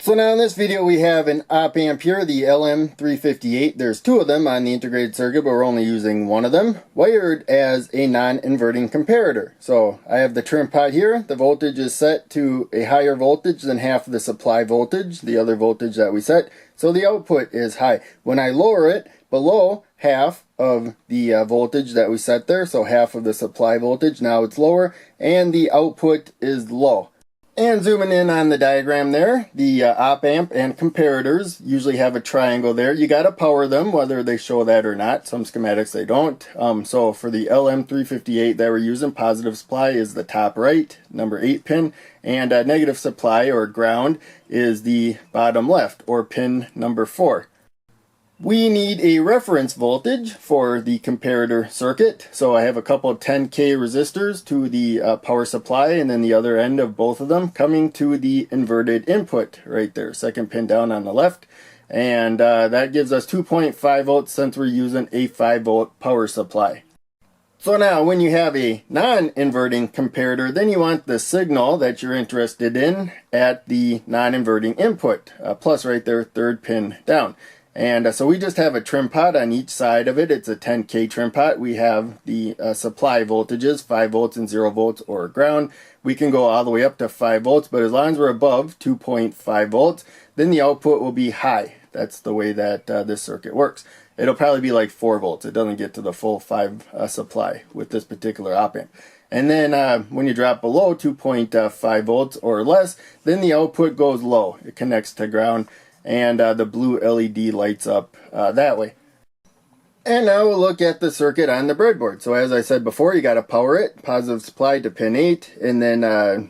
So now in this video we have an op amp here, the LM358. There's two of them on the integrated circuit, but we're only using one of them, wired as a non-inverting comparator. So I have the trim pot here. The voltage is set to a higher voltage than half of the supply voltage, the other voltage that we set. So the output is high. When I lower it below half of the voltage that we set there, so half of the supply voltage, now it's lower, and the output is low. And zooming in on the diagram there, the op amp and comparators usually have a triangle there. You got to power them, whether they show that or not. Some schematics they don't. So for the LM358 that we're using, positive supply is the top right, number 8 pin, and negative supply or ground is the bottom left, or pin number 4. We need a reference voltage for the comparator circuit. So I have a couple of 10K resistors to the power supply, and then the other end of both of them coming to the inverted input right there, second pin down on the left. And that gives us 2.5 volts since we're using a 5 volt power supply. So now when you have a non-inverting comparator, then you want the signal that you're interested in at the non-inverting input, plus right there, third pin down. And so we just have a trim pot on each side of it. It's a 10K trim pot. We have the supply voltages, 5 volts and 0 volts or ground. We can go all the way up to 5 volts, but as long as we're above 2.5 volts, then the output will be high. That's the way that this circuit works. It'll probably be like 4 volts. It doesn't get to the full 5 supply with this particular op amp. And then when you drop below 2.5 volts or less, then the output goes low. It connects to ground, and the blue LED lights up that way. And now we'll look at the circuit on the breadboard. So as I said before, you got to power it. Positive supply to pin 8, and then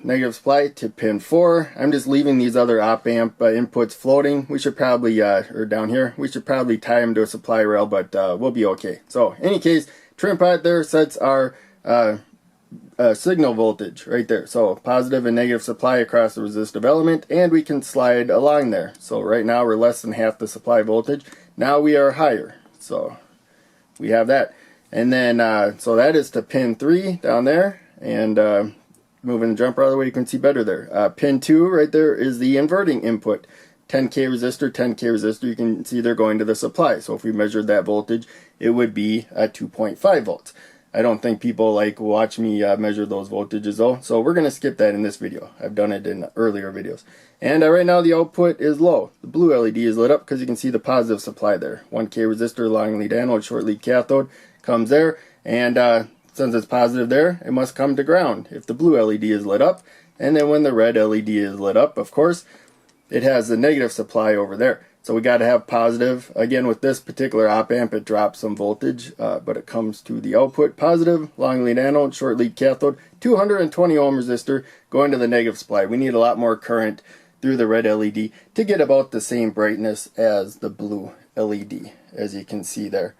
negative supply to pin 4. I'm just leaving these other op amp inputs floating. We should probably, or down here, we should probably tie them to a supply rail, but we'll be okay. So in any case, trim pot there sets our signal voltage right there. So positive and negative supply across the resistive element, and we can slide along there. So right now we're less than half the supply voltage. Now we are higher. So we have that. And then so that is to pin 3 down there, and moving the jumper out of the way you can see better there. Pin 2 right there is the inverting input. 10K resistor, 10K resistor, you can see they're going to the supply. So if we measured that voltage, it would be at 2.5 volts. I don't think people watch me measure those voltages though, so we're going to skip that in this video. I've done it in earlier videos. And right now the output is low. The blue LED is lit up because you can see the positive supply there. 1K resistor, long lead anode, short lead cathode comes there, and since it's positive there, it must come to ground if the blue LED is lit up. And then when the red LED is lit up, of course, it has the negative supply over there. So we got to have positive. Again, with this particular op amp, it drops some voltage, but it comes to the output positive, long lead anode, short lead cathode, 220 ohm resistor going to the negative supply. We need a lot more current through the red LED to get about the same brightness as the blue LED, as you can see there.